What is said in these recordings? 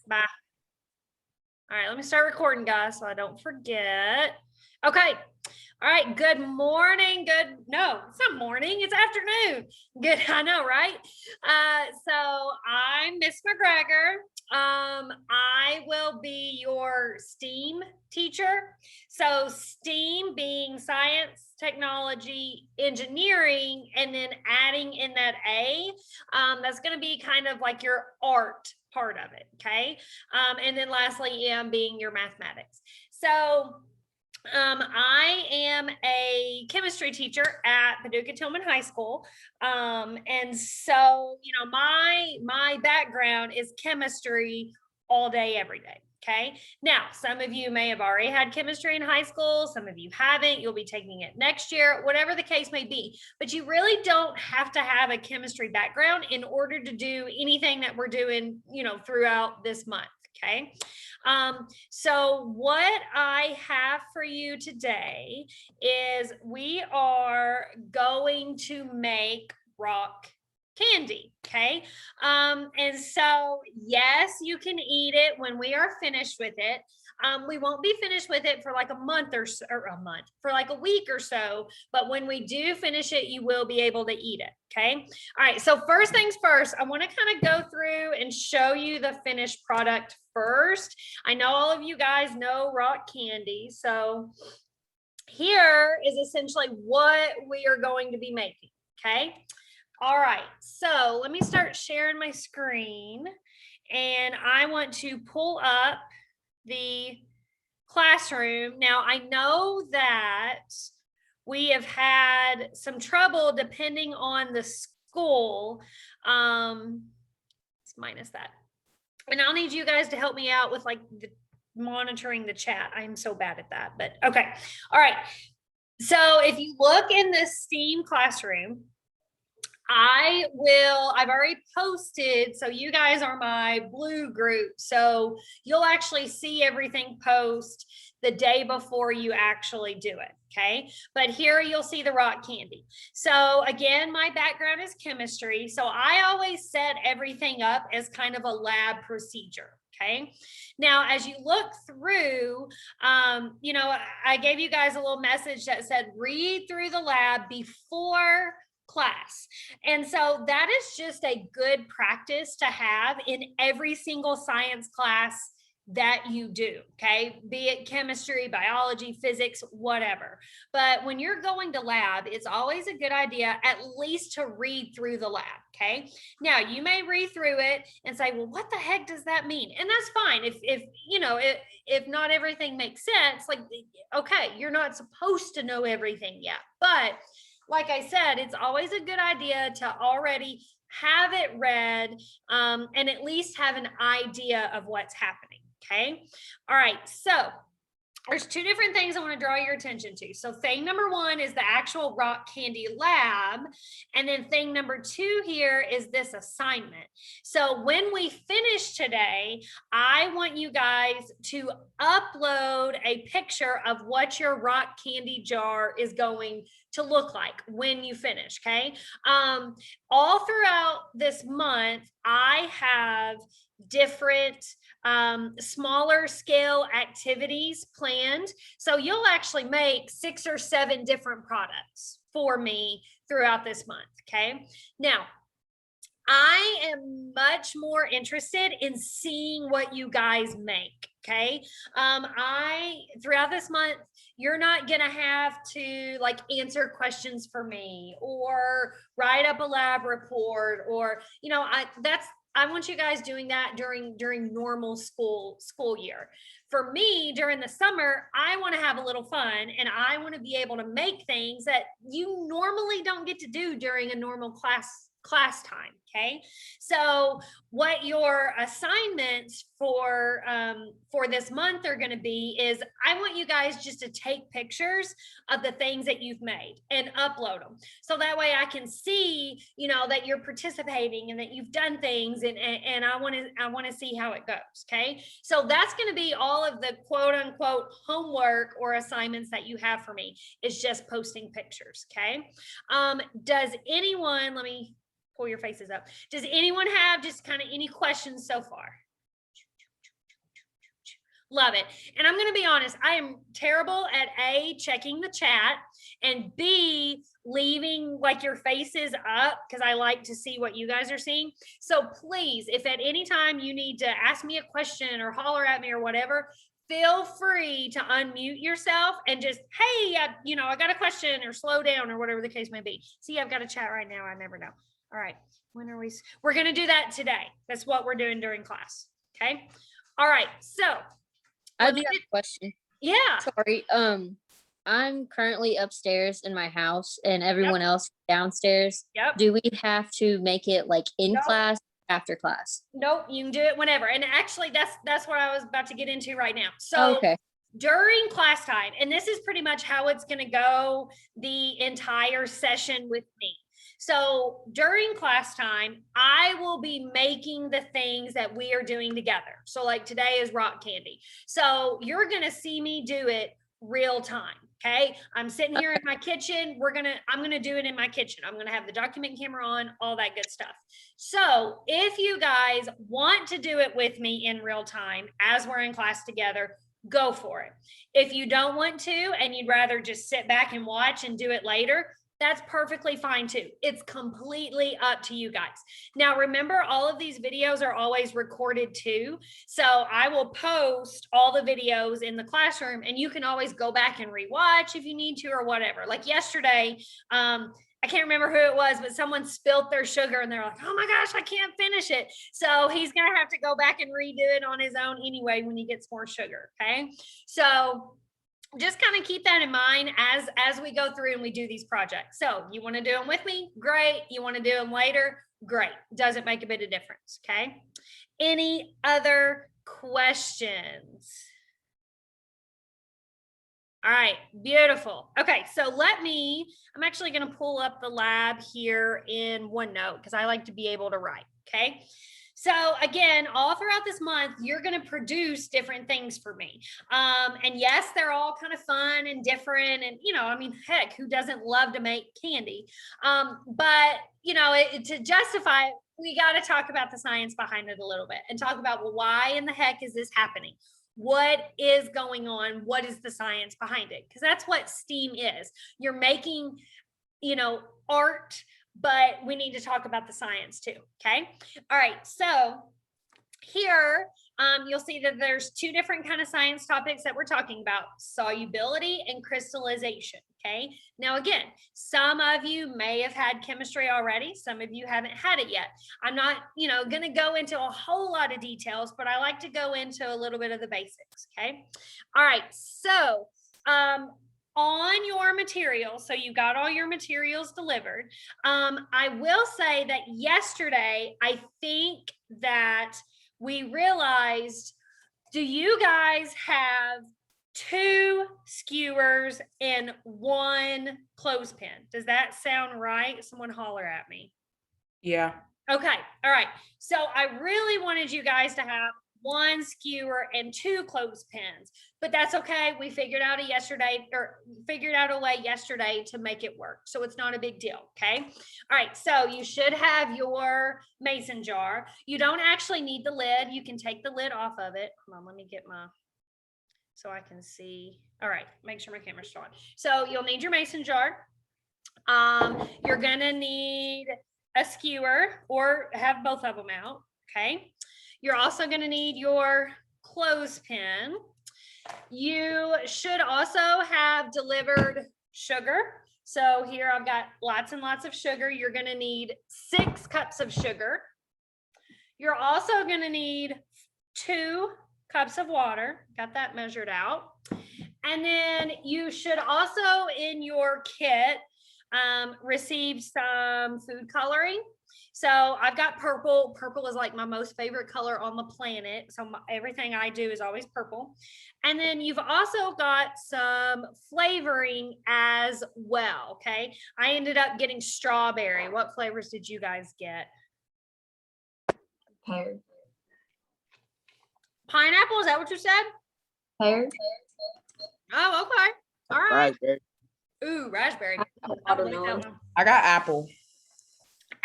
Bye. All right, let me start recording, guys, so I don't forget. Okay. All right. Good morning. No, it's not morning. It's afternoon. Good. I know, right? So I'm Miss McGregor. I will be your STEAM teacher. So STEAM being science, technology, engineering, and then adding in that A, that's going to be kind of like your art part of it. Okay. And then lastly, M being your mathematics. So I am a chemistry teacher at Paducah Tillman High School. And so, my background is chemistry all day, every day. Okay. Now, some of you may have already had chemistry in high school. Some of you haven't. You'll be taking it next year, whatever the case may be. But you really don't have to have a chemistry background in order to do anything that we're doing, throughout this month. Okay. So what I have for you today is we are going to make rock candy. Okay. And so yes, you can eat it when we are finished with it. We won't be finished with it for like a month for like a week or so. But when we do finish it, you will be able to eat it. Okay. All right. So first things first, I want to kind of go through and show you the finished product first. I know all of you guys know rock candy. So here is essentially what we are going to be making. Okay. All right. So let me start sharing my screen, and I want to pull up the classroom. Now, I know that we have had some trouble depending on the school. Let's minus that. And I'll need you guys to help me out with like monitoring the chat. I'm so bad at that, but okay. All right. So if you look in this STEAM classroom, I've already posted, so you guys are my blue group. So you'll actually see everything post the day before you actually do it. Okay. But here you'll see the rock candy. So again, my background is chemistry. So I always set everything up as kind of a lab procedure. Okay. Now, as you look through, I gave you guys a little message that said, read through the lab before class. And so that is just a good practice to have in every single science class that you do. Okay. Be it chemistry, biology, physics, whatever. But when you're going to lab, it's always a good idea at least to read through the lab. Okay. Now you may read through it and say, well, what the heck does that mean? And that's fine. If not everything makes sense, like, okay, you're not supposed to know everything yet, but like I said, it's always a good idea to already have it read and at least have an idea of what's happening. Okay. All right. So there's two different things I want to draw your attention to. So thing number one is the actual rock candy lab. And then thing number two here is this assignment. So when we finish today, I want you guys to upload a picture of what your rock candy jar is going to look like when you finish. Okay. All throughout this month, I have different smaller scale activities planned. So you'll actually make 6 or 7 different products for me throughout this month. Okay. Now, I am much more interested in seeing what you guys make. Okay. Throughout this month, you're not going to have to like answer questions for me or write up a lab report or, I want you guys doing that during normal school year. For me, during the summer, I want to have a little fun and I want to be able to make things that you normally don't get to do during a normal class time. Okay. So what your assignments for this month are going to be is I want you guys just to take pictures of the things that you've made and upload them. So that way I can see, that you're participating and that you've done things and I want to see how it goes. Okay. So that's going to be all of the quote unquote homework or assignments that you have for me is just posting pictures. Okay. Does anyone, let me pull your faces up. Does anyone have just kind of any questions so far? Love it. And I'm going to be honest, I am terrible at A, checking the chat, and B, leaving like your faces up because I like to see what you guys are seeing. So please, if at any time you need to ask me a question or holler at me or whatever, feel free to unmute yourself and just, hey, I got a question, or slow down, or whatever the case may be. See, I've got a chat right now. I never know. All right. We're going to do that today. That's what we're doing during class. Okay. All right. So I do have a question. yeah. Sorry. I'm currently upstairs in my house and everyone else downstairs. Yep. Do we have to make it like in Nope. class, after class? Nope. You can do it whenever. And actually that's what I was about to get into right now. So Okay. during class time, and this is pretty much how it's going to go the entire session with me. So during class time, I will be making the things that we are doing together. So like today is rock candy. So you're going to see me do it real time. Okay. I'm sitting here in my kitchen. I'm going to do it in my kitchen. I'm going to have the document camera on, all that good stuff. So if you guys want to do it with me in real time as we're in class together, go for it. If you don't want to, and you'd rather just sit back and watch and do it later, that's perfectly fine too. It's completely up to you guys. Now, remember, all of these videos are always recorded too. So I will post all the videos in the classroom, and you can always go back and rewatch if you need to or whatever. Like yesterday, I can't remember who it was, but someone spilt their sugar and they're like, oh my gosh, I can't finish it. So he's going to have to go back and redo it on his own anyway when he gets more sugar. Okay. So just kind of keep that in mind as we go through and we do these projects. So you want to do them with me? Great. You want to do them later? Great. Doesn't make a bit of difference. Okay. Any other questions? All right, beautiful. Okay, so I'm actually going to pull up the lab here in OneNote because I like to be able to write. Okay. So again, all throughout this month, you're going to produce different things for me. And yes, they're all kind of fun and different. And, heck, who doesn't love to make candy? But, to justify it, we got to talk about the science behind it a little bit and talk about, well, why in the heck is this happening? What is going on? What is the science behind it? Because that's what STEAM is. You're making, art, but we need to talk about the science too. Okay. All right. So here, you'll see that there's two different kind of science topics that we're talking about: solubility and crystallization. Okay. Now, again, some of you may have had chemistry already. Some of you haven't had it yet. I'm not, going to go into a whole lot of details, but I like to go into a little bit of the basics. Okay. All right. So, on your materials, so you got all your materials delivered. I will say that yesterday, I think that we realized, do you guys have 2 skewers and 1 clothespin? Does that sound right? Someone holler at me. Yeah. Okay. All right. So I really wanted you guys to have 1 skewer and 2 clothespins, but that's okay. We figured out a way yesterday to make it work. So it's not a big deal. Okay. All right. So you should have your mason jar. You don't actually need the lid. You can take the lid off of it. Hold on. Let me get so I can see. All right. Make sure my camera's still on. So you'll need your mason jar. You're going to need a skewer, or have both of them out. Okay. You're also going to need your clothespin. You should also have delivered sugar. So here I've got lots and lots of sugar. You're going to need 6 cups of sugar. You're also going to need 2 cups of water. Got that measured out. And then you should also, in your kit, receive some food coloring. So I've got purple. Purple is like my most favorite color on the planet. So everything I do is always purple. And then you've also got some flavoring as well. Okay. I ended up getting strawberry. What flavors did you guys get? Pear. Pineapple, is that what you said? Pear. Oh, okay. All right. Raspberry. Ooh, raspberry. I got apple.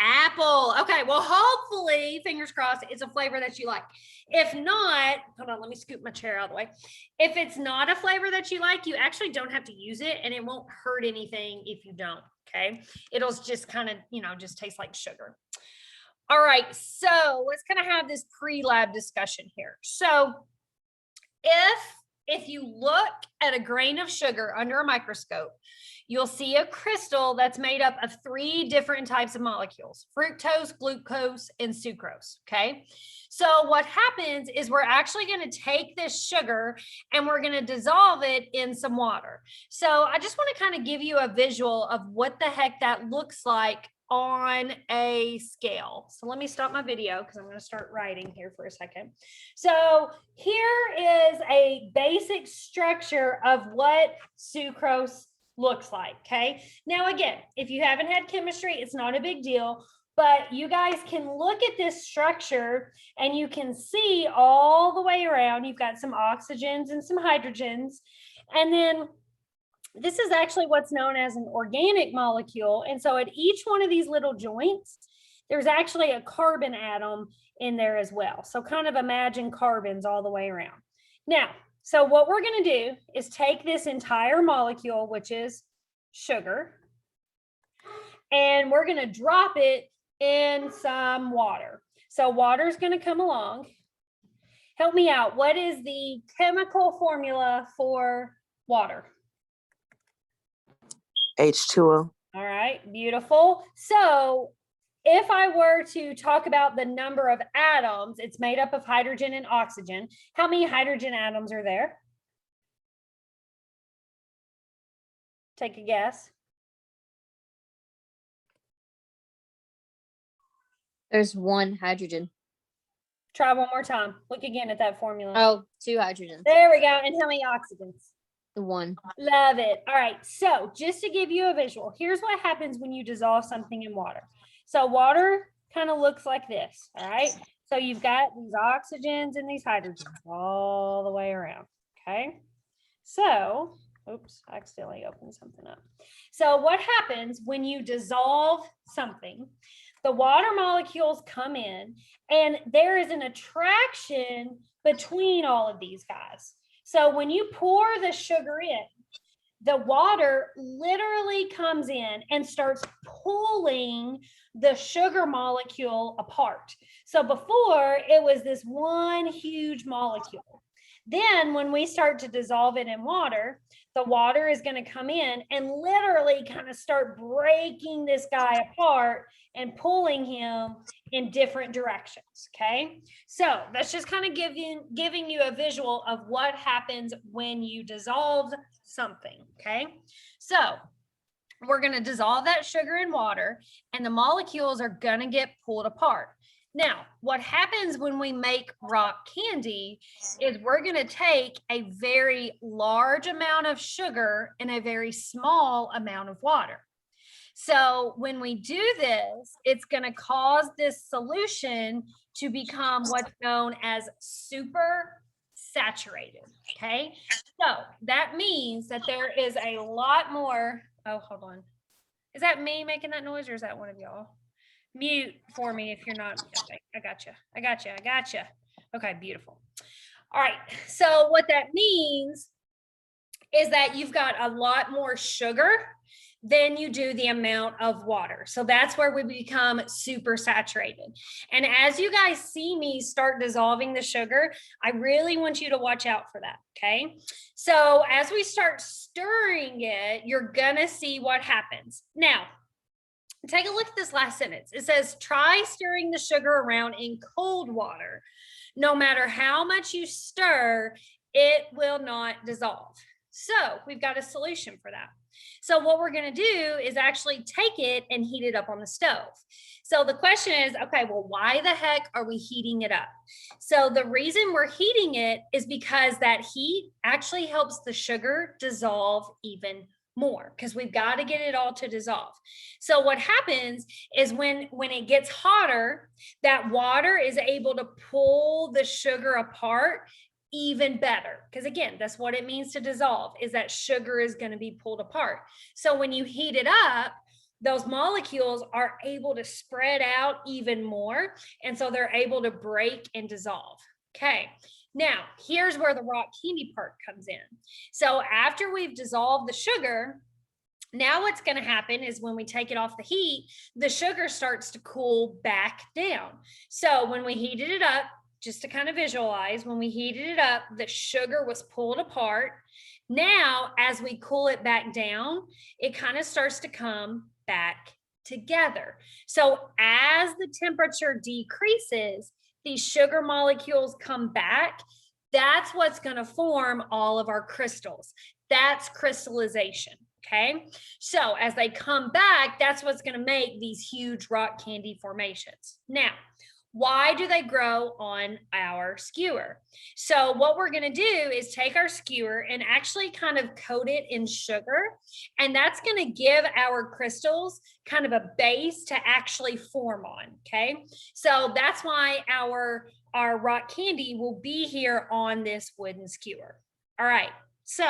Apple. Okay, well, hopefully, fingers crossed, it's a flavor that you like. If not, hold on, let me scoop my chair out of the way. If it's not a flavor that you like, you actually don't have to use it, and it won't hurt anything if you don't. Okay, it'll just kind of, just taste like sugar. All right, so let's kind of have this pre-lab discussion here. So if you look at a grain of sugar under a microscope, you'll see a crystal that's made up of 3 different types of molecules: fructose, glucose, and sucrose. Okay. So what happens is we're actually going to take this sugar and we're going to dissolve it in some water. So I just want to kind of give you a visual of what the heck that looks like on a scale. So let me stop my video because I'm going to start writing here for a second. So here is a basic structure of what sucrose looks like. Okay. Now, again, if you haven't had chemistry, it's not a big deal, but you guys can look at this structure and you can see all the way around. You've got some oxygens and some hydrogens. And then this is actually what's known as an organic molecule. And so at each one of these little joints, there's actually a carbon atom in there as well. So kind of imagine carbons all the way around. Now, so what we're going to do is take this entire molecule, which is sugar, and we're going to drop it in some water. So water is going to come along. Help me out. What is the chemical formula for water? H2O. All right, beautiful. So if I were to talk about the number of atoms, it's made up of hydrogen and oxygen. How many hydrogen atoms are there? Take a guess. There's 1 hydrogen. Try one more time. Look again at that formula. Oh, 2 hydrogens. There we go. And how many oxygens? 1. Love it. All right. So just to give you a visual, here's what happens when you dissolve something in water. So water kind of looks like this. All right. So you've got these oxygens and these hydrogens all the way around. Okay. So, oops, I accidentally opened something up. So what happens when you dissolve something? The water molecules come in and there is an attraction between all of these guys. So when you pour the sugar in, the water literally comes in and starts pulling the sugar molecule apart. So before it was this one huge molecule. Then when we start to dissolve it in water, the water is going to come in and literally kind of start breaking this guy apart and pulling him in different directions. Okay. So that's just kind of giving you a visual of what happens when you dissolve something. Okay. So we're going to dissolve that sugar in water and the molecules are going to get pulled apart. Now, what happens when we make rock candy is we're going to take a very large amount of sugar and a very small amount of water. So when we do this, it's going to cause this solution to become what's known as super saturated. Okay. So that means that there is a lot more. Oh, hold on. Is that me making that noise or is that one of y'all? Mute for me if you're not. Okay, I got you. Okay, beautiful. All right. So what that means is that you've got a lot more sugar than you do the amount of water. So that's where we become super saturated. And as you guys see me start dissolving the sugar, I really want you to watch out for that. Okay. So as we start stirring it, you're gonna see what happens. Now, take a look at this last sentence. It says, try stirring the sugar around in cold water. No matter how much you stir, it will not dissolve. So we've got a solution for that. So what we're going to do is actually take it and heat it up on the stove. So the question is, okay, well, why the heck are we heating it up? So the reason we're heating it is because that heat actually helps the sugar dissolve even more because we've got to get it all to dissolve. So what happens is when it gets hotter, that water is able to pull the sugar apart even better. Because again, that's what it means to dissolve, is that sugar is going to be pulled apart. So when you heat it up, those molecules are able to spread out even more. And so they're able to break and dissolve. Okay. Now, here's where the rock candy part comes in. So after we've dissolved the sugar, now what's going to happen is when we take it off the heat, the sugar starts to cool back down. So when we heated it up, just to kind of visualize, when we heated it up, the sugar was pulled apart. Now, as we cool it back down, it kind of starts to come back together. So as the temperature decreases, these sugar molecules come back. That's what's going to form all of our crystals. That's crystallization. Okay. So as they come back, that's what's going to make these huge rock candy formations. Now, why do they grow on our skewer? So what we're going to do is take our skewer and actually kind of coat it in sugar. And that's going to give our crystals kind of a base to actually form on. Okay. So that's why our rock candy will be here on this wooden skewer. All right. So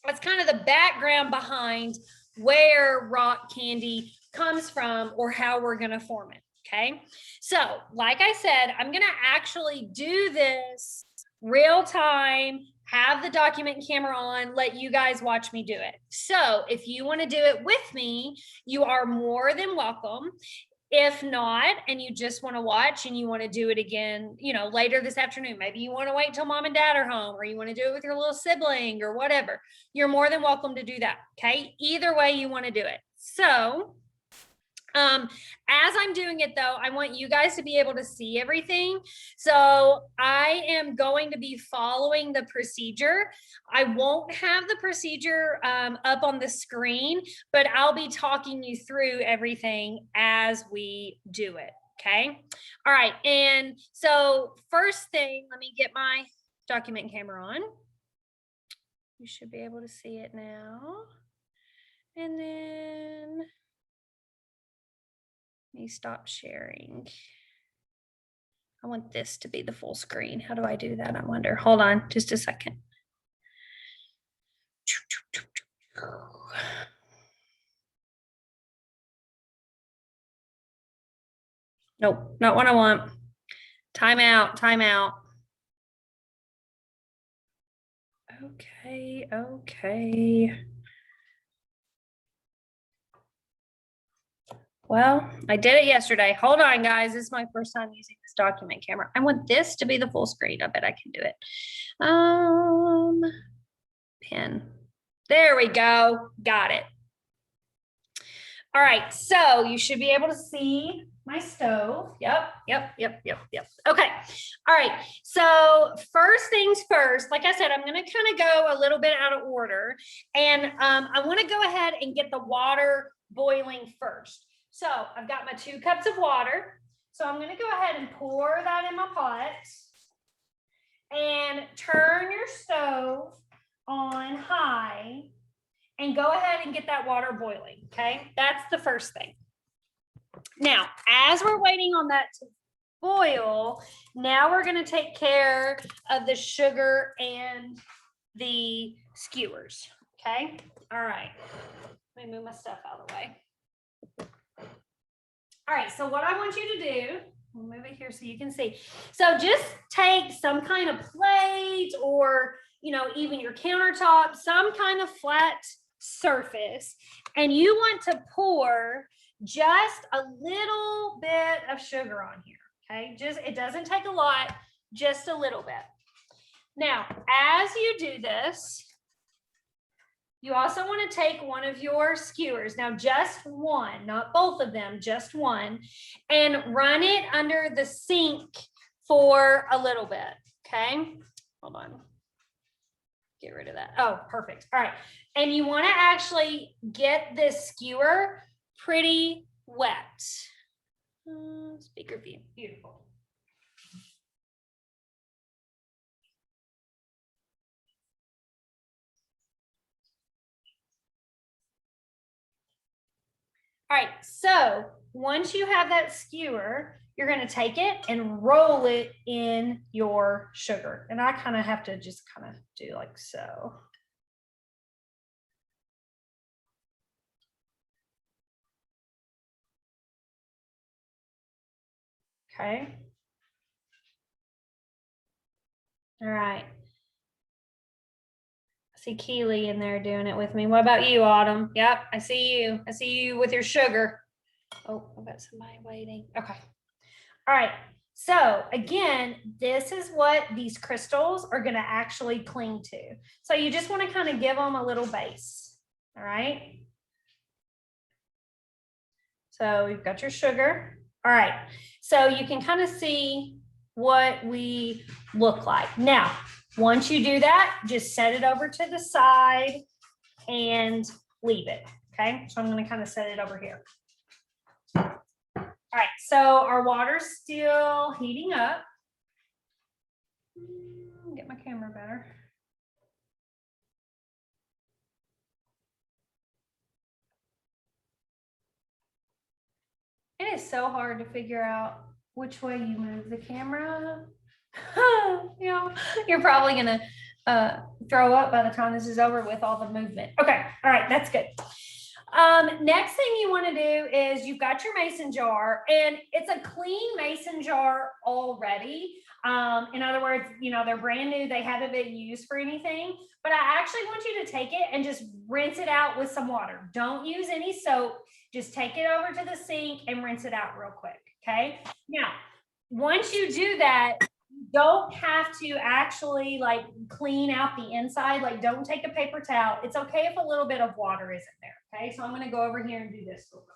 that's kind of the background behind where rock candy comes from or how we're going to form it. Okay. So like I said, I'm going to actually do this real time, have the document camera on, let you guys watch me do it. So if you want to do it with me, you are more than welcome. If not, and you just want to watch and you want to do it again, you know, later this afternoon, maybe you want to wait till mom and dad are home, or you want to do it with your little sibling or whatever, you're more than welcome to do that. Okay. Either way you want to do it. So as I'm doing it though, I want you guys to be able to see everything. So I am going to be following the procedure. I won't have the procedure up on the screen, but I'll be talking you through everything as we do it. Okay. All right. And so first thing, let me get my document camera on. You should be able to see it now. And then let me stop sharing. I want this to be the full screen. How do I do that? I wonder. Hold on just a second. Nope, not what I want. Time out, time out. Okay, okay. Well, I did it yesterday. Hold on, guys. This is my first time using this document camera. I want this to be the full screen. I bet I can do it. Pin. There we go. Got it. All right. So you should be able to see my stove. Yep. Okay. All right. So first things first, like I said, I'm going to kind of go a little bit out of order, and I want to go ahead and get the water boiling first. So I've got my 2 cups of water. So I'm going to go ahead and pour that in my pot and turn your stove on high and go ahead and get that water boiling. Okay. That's the first thing. Now, as we're waiting on that to boil, now we're going to take care of the sugar and the skewers. Okay. All right. Let me move my stuff out of the way. All right, so what I want you to do, we'll move it here so you can see. So just take some kind of plate or, you know, even your countertop, some kind of flat surface, and you want to pour just a little bit of sugar on here. Okay, just, it doesn't take a lot, just a little bit. Now, as you do this, you also want to take one of your skewers, now just one, not both of them, just one, and run it under the sink for a little bit. Okay, hold on. Get rid of that. Oh, perfect. All right. And you want to actually get this skewer pretty wet. Speaker view. Beautiful. All right, so once you have that skewer, you're going to take it and roll it in your sugar. And I kind of have to just kind of do like so. Okay. All right. I see Keely in there doing it with me. What about you, Autumn? Yep, I see you. I see you with your sugar. Oh, I've got somebody waiting. Okay. All right. So again, this is what these crystals are going to actually cling to. So you just want to kind of give them a little base. All right. So you've got your sugar. All right. So you can kind of see what we look like. Now, once you do that, just set it over to the side and leave it. Okay. So I'm going to kind of set it over here. All right. So our water's still heating up. Get my camera better. It is so hard to figure out which way you move the camera. You know, you're probably gonna throw up by the time this is over with all the movement. Okay, all right, that's good. Next thing you want to do is you've got your mason jar, and it's a clean mason jar already. In other words, you know, they're brand new, they haven't been used for anything, but I actually want you to take it and just rinse it out with some water. Don't use any soap. Just take it over to the sink and rinse it out real quick. Okay. Now, once you do that, you don't have to actually like clean out the inside. Like, don't take a paper towel. It's okay if a little bit of water isn't there. Okay. So I'm going to go over here and do this real quick.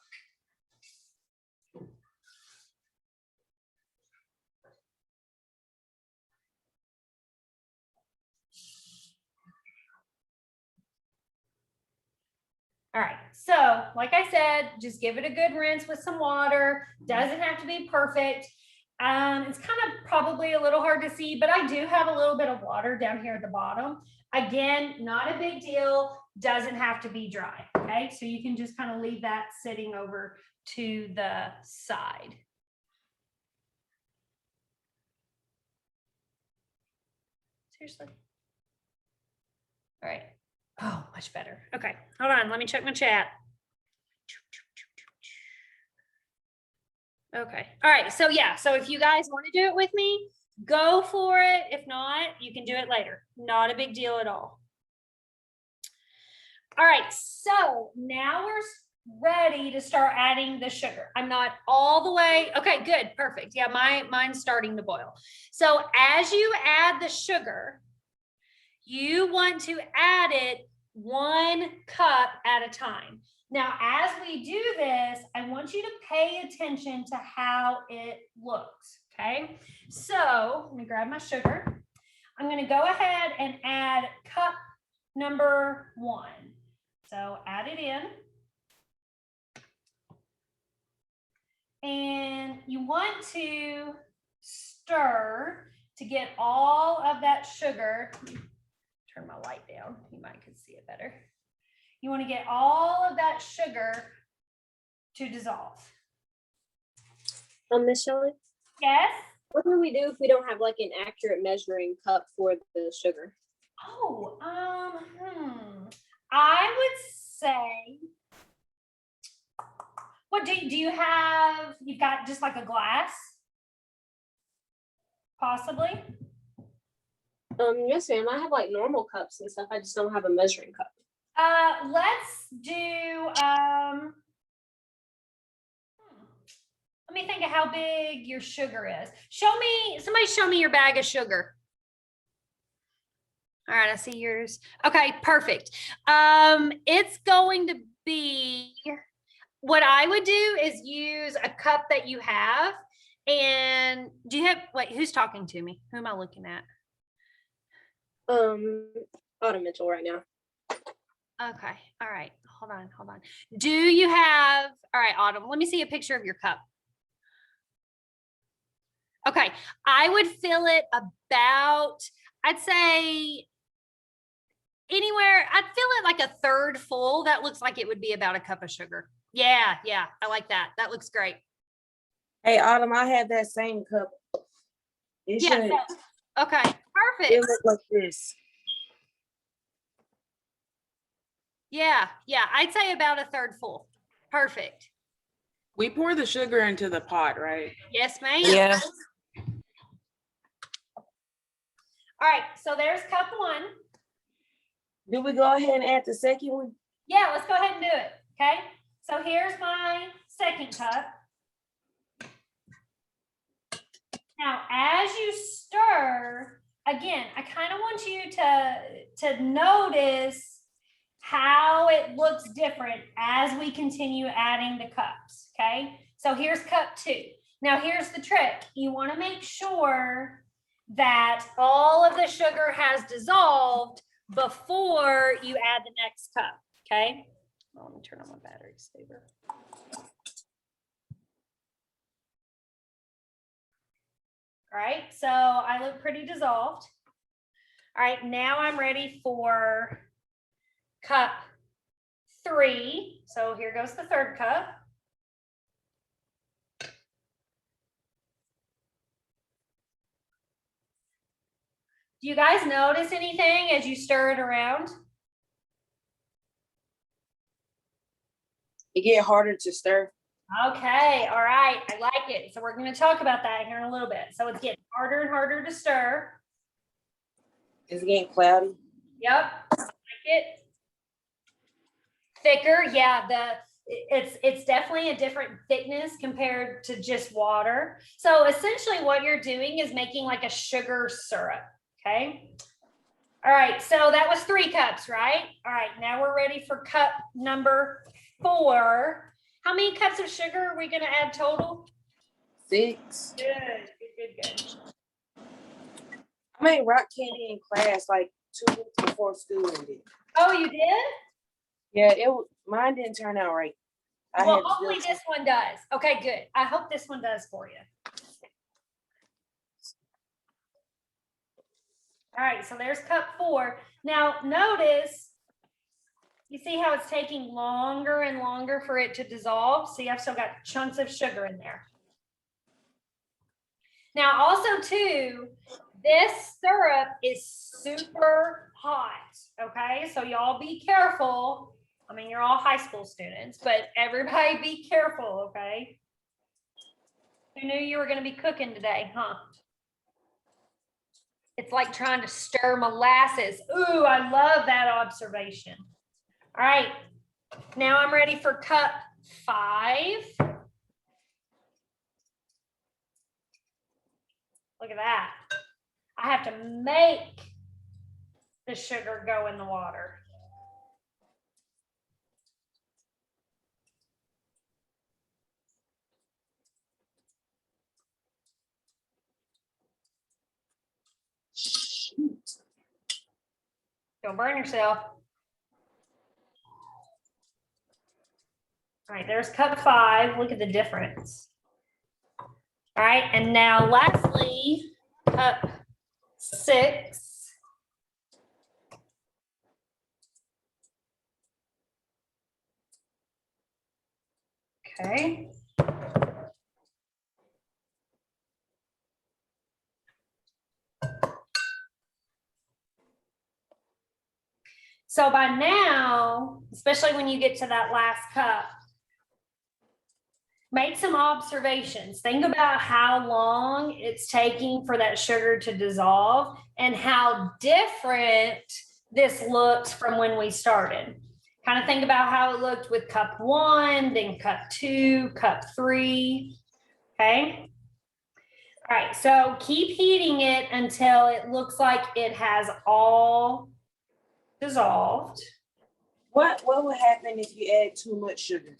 All right, so like I said, just give it a good rinse with some water. Doesn't have to be perfect. It's kind of probably a little hard to see, but I do have a little bit of water down here at the bottom. Again, not a big deal. Doesn't have to be dry. Okay, so you can just kind of leave that sitting over to the side. Seriously. All right. Oh, much better. Okay, hold on. Let me check my chat. Okay. All right. So yeah. So if you guys want to do it with me, go for it. If not, you can do it later. Not a big deal at all. All right. So now we're ready to start adding the sugar. I'm not all the way. Okay, good. Perfect. Yeah, mine's starting to boil. So as you add the sugar, you want to add it 1 cup at a time. Now, as we do this, I want you to pay attention to how it looks, okay? So let me grab my sugar. I'm going to go ahead and add cup number 1. So add it in. And you want to stir to get all of that sugar. Turn my light down. You might could see it better. You want to get all of that sugar to dissolve. Miss Shelley, Yes. what do we do if we don't have like an accurate measuring cup for the sugar? Oh, I would say, what do you have? You've got just like a glass, possibly. Yes, ma'am. I have like normal cups and stuff. I just don't have a measuring cup. Let's do, let me think of how big your sugar is. Somebody show me your bag of sugar. All right, I see yours. Okay, perfect. It's going to be, what I would do is use a cup that you have. And do you have, wait, who's talking to me? Who am I looking at? Autumn Mitchell right now. Okay, all right, hold on. Do you have, all right, Autumn, let me see a picture of your cup. Okay, I would fill it about, I'd say anywhere, I'd fill it like a third full. That looks like it would be about a cup of sugar. Yeah, I like that. That looks great. Hey, Autumn, I have that same cup. It Yeah, should so, okay, perfect. it look like this. Yeah, I'd say about a third full. Perfect. We pour the sugar into the pot, right? Yes, ma'am. Yeah. All right, so there's cup one. Do we go ahead and add the second one? Yeah, let's go ahead and do it, okay? So here's my second cup. Now, as you stir, again, I kind of want you to notice how it looks different as we continue adding the cups, okay? So here's cup two. Now, here's the trick. You want to make sure that all of the sugar has dissolved before you add the next cup, okay? Let me turn on my battery saver. All right, so I look pretty dissolved. All right, now I'm ready for cup three. So here goes the third cup. Do you guys notice anything as you stir it around? It get harder to stir. Okay, all right, I like it. So we're going to talk about that here in a little bit. So it's getting harder and harder to stir. It's getting cloudy. Yep, like it. Thicker, yeah, it's definitely a different thickness compared to just water. So essentially what you're doing is making like a sugar syrup, okay? All right, so that was 3 cups, right? All right, now we're ready for cup number 4. How many cups of sugar are we gonna add total? 6. Good. I made rock candy in class like 2 weeks before school ended. Oh, you did? Yeah, mine didn't turn out right. I Well, had to hopefully do- this one does. Okay, good. I hope this one does for you. All right, so there's cup 4. Now notice, you see how it's taking longer and longer for it to dissolve? See, I've still got chunks of sugar in there. Now also too, this syrup is super hot, okay? So y'all be careful. I mean, you're all high school students, but everybody be careful, okay? Who knew you were gonna be cooking today, huh? It's like trying to stir molasses. Ooh, I love that observation. All right, now I'm ready for cup 5. Look at that. I have to make the sugar go in the water. Don't burn yourself. All right, there's cup 5. Look at the difference. All right, and now lastly, cup 6. Okay. So by now, especially when you get to that last cup, make some observations. Think about how long it's taking for that sugar to dissolve and how different this looks from when we started. Kind of think about how it looked with cup 1, then cup 2, cup 3. Okay. All right. So keep heating it until it looks like it has all dissolved. What would happen if you add too much sugar?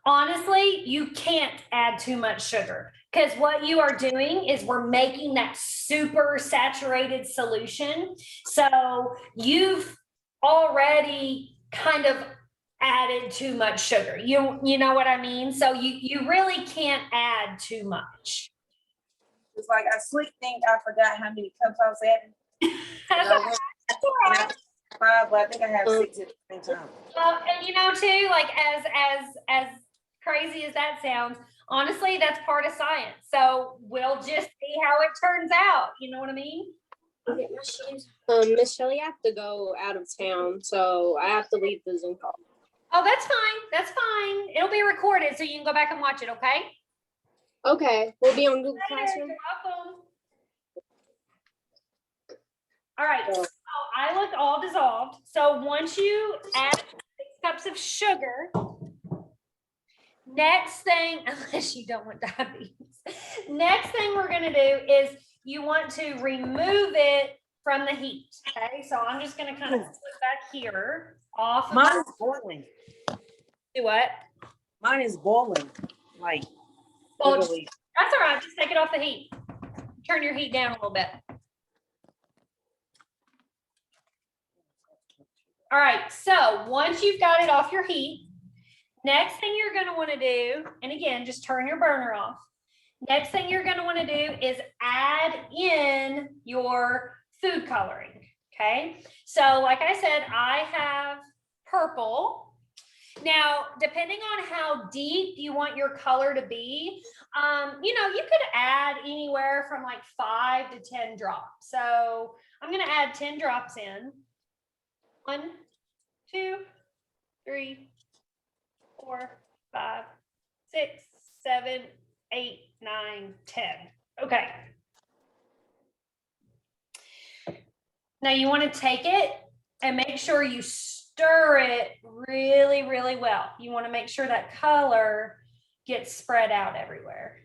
Honestly, you can't add too much sugar because what you are doing is we're making that super saturated solution. So you've already kind of added too much sugar. You know what I mean? So you really can't add too much. It's like I slick think I forgot how many cups I was adding. That's I all went right. 5, but I think I have 6 at the same time. Well, and you know too, like as crazy as that sounds, honestly, that's part of science. So we'll just see how it turns out. You know what I mean? Okay, my shoes. Miss Shelley, I have to go out of town, so I have to leave the Zoom call. Oh, that's fine. That's fine. It'll be recorded so you can go back and watch it, okay? Okay, we'll be on Google Later. Classroom. You're welcome. All right, so I look all dissolved. So once you add 6 cups of sugar, next thing, unless you don't want diabetes, next thing we're gonna do is you want to remove it from the heat, okay? So I'm just gonna kind of put back here off. Of Mine is boiling. do what? Mine is boiling. Like, Well, literally. that's all right, just take it off the heat. Turn your heat down a little bit. All right, so once you've got it off your heat, next thing you're gonna wanna do, and again, just turn your burner off. Next thing you're gonna wanna do is add in your food coloring, okay? So like I said, I have purple. Now, depending on how deep you want your color to be, you could add anywhere from like 5 to 10 drops. So I'm gonna add 10 drops in. 1, 2, 3, 4, 5, 6, 7, 8, 9, 10. Okay. Now you want to take it and make sure you stir it really, really well. You want to make sure that color gets spread out everywhere.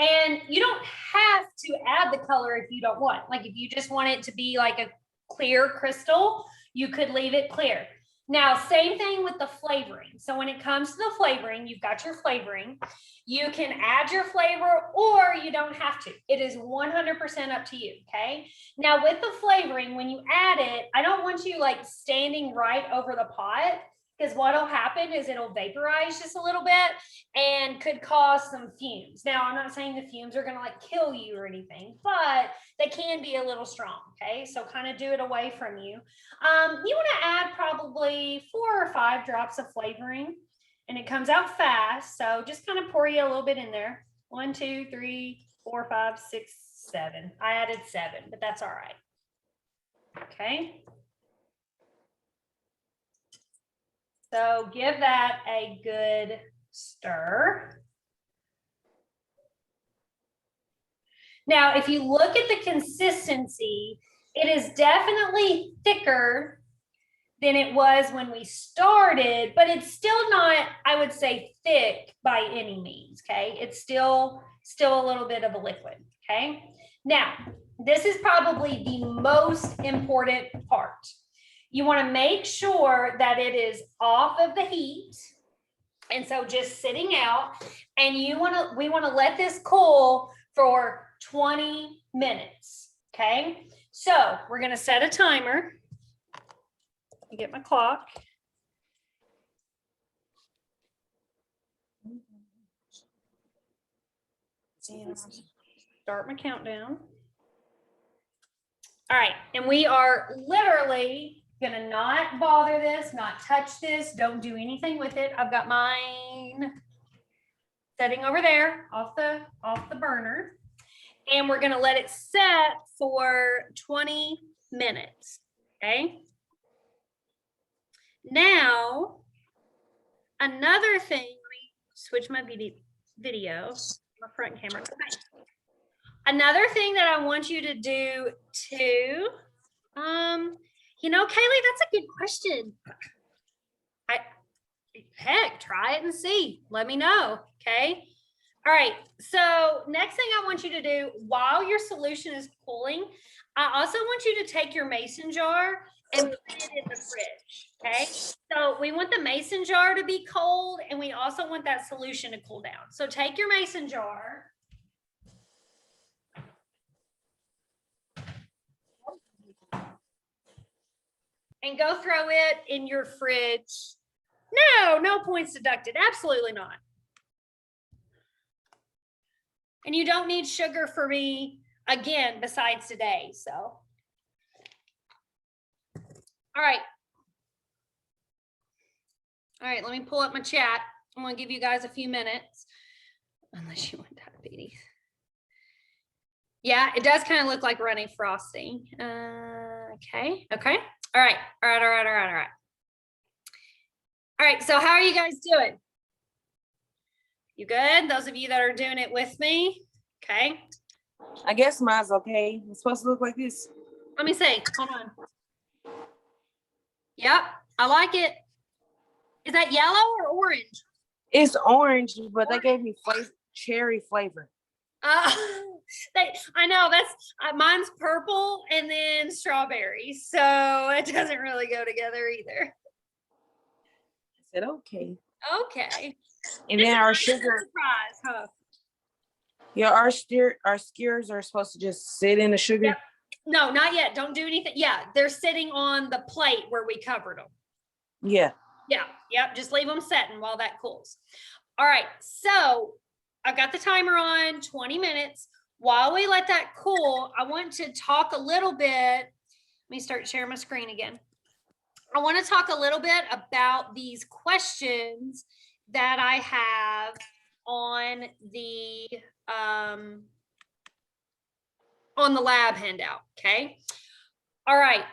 And you don't have to add the color if you don't want. Like if you just want it to be like a clear crystal, you could leave it clear. Now, same thing with the flavoring. So when it comes to the flavoring, you've got your flavoring. You can add your flavor or you don't have to. It is 100% up to you, okay? Now with the flavoring, when you add it, I don't want you like standing right over the pot, because what'll happen is it'll vaporize just a little bit and could cause some fumes. Now, I'm not saying the fumes are gonna like kill you or anything, but they can be a little strong, okay? So kind of do it away from you. You wanna add probably 4 or 5 drops of flavoring, and it comes out fast. So just kind of pour you a little bit in there. 1, 2, 3, 4, 5, 6, 7. I added 7, but that's all right. Okay. So give that a good stir. Now, if you look at the consistency, it is definitely thicker than it was when we started, but it's still not, I would say, thick by any means, okay? It's still a little bit of a liquid, okay? Now, this is probably the most important part. You want to make sure that it is off of the heat. And so just sitting out, and we want to let this cool for 20 minutes. Okay. So we're going to set a timer. Let me get my clock. And start my countdown. All right. And we are literally gonna not bother this, not touch this, don't do anything with it. I've got mine setting over there off the burner, and we're gonna let it set for 20 minutes. Okay. Now, another thing, let me switch my video, my front camera. Okay. Another thing that I want you to do too, Kaylee, that's a good question. Heck, try it and see. Let me know, okay? All right, so next thing I want you to do while your solution is cooling, I also want you to take your mason jar and put it in the fridge, okay? So we want the mason jar to be cold, and we also want that solution to cool down. So take your mason jar. And go throw it in your fridge. No points deducted. Absolutely not. And you don't need sugar for me again besides today. So, all right. All right, let me pull up my chat. I'm going to give you guys a few minutes, unless you want diabetes. Yeah, it does kind of look like runny frosting. Okay. Okay. All right. All right. All right. All right. All right. All right. So how are you guys doing? You good? Those of you that are doing it with me. Okay. I guess mine's okay. It's supposed to look like this. Let me see. Hold on. Yep. I like it. Is that yellow or orange? It's orange, but they gave me cherry flavor. Uh, I know that's mine's purple and then strawberry. So it doesn't really go together either. I said, okay. Okay. And This then is our a sugar, surprise, huh? yeah, our skewers are supposed to just sit in the sugar. Yep. No, not yet. Don't do anything. Yeah, they're sitting on the plate where we covered them. Yeah. Yeah, yep. Just leave them setting while that cools. All right. So I've got the timer on 20 minutes. While we let that cool, I want to talk a little bit. Let me start sharing my screen again. I want to talk a little bit about these questions that I have on the lab handout. Okay. All right.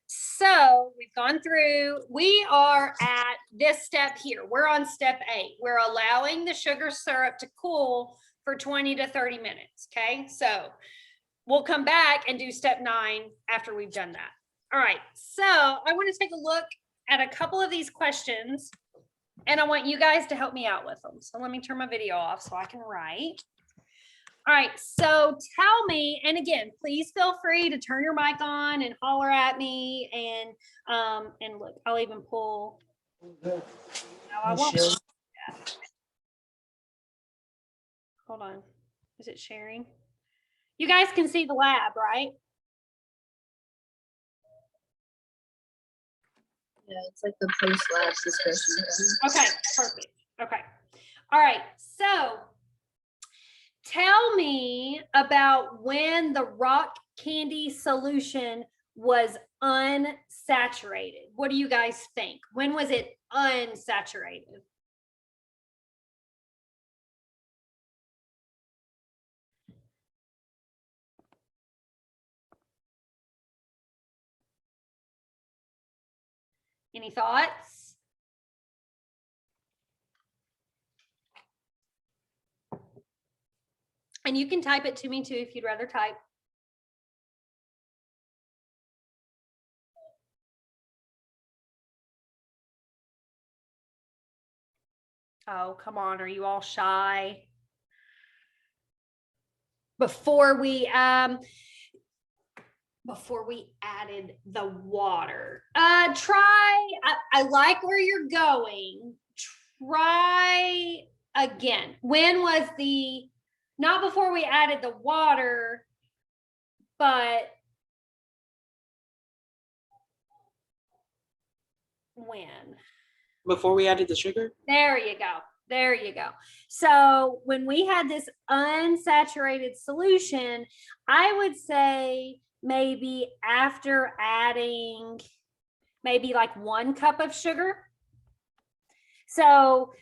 So we've gone through, we are at this step here. We're on step 8. We're allowing the sugar syrup to cool for 20 to 30 minutes. Okay. So we'll come back and do step 9 after we've done that. All right. So I want to take a look at a couple of these questions and I want you guys to help me out with them. So let me turn my video off so I can write. All right, so tell me, and again, please feel free to turn your mic on and holler at me, and look, I'll even pull. No, I won't. Hold on, is it sharing? You guys can see the lab, right? Yeah, it's like the post-lab discussion. Okay, perfect. Okay, all right, so tell me about when the rock candy solution was unsaturated. What do you guys think? When was it unsaturated? Any thoughts? And you can type it to me too if you'd rather type. Oh, come on. Are you all shy? Before we added the water. I like where you're going. Try again. When was not before we added the water, but when? Before we added the sugar? There you go. There you go. So when we had this unsaturated solution, I would say maybe after adding maybe like 1 cup of sugar. So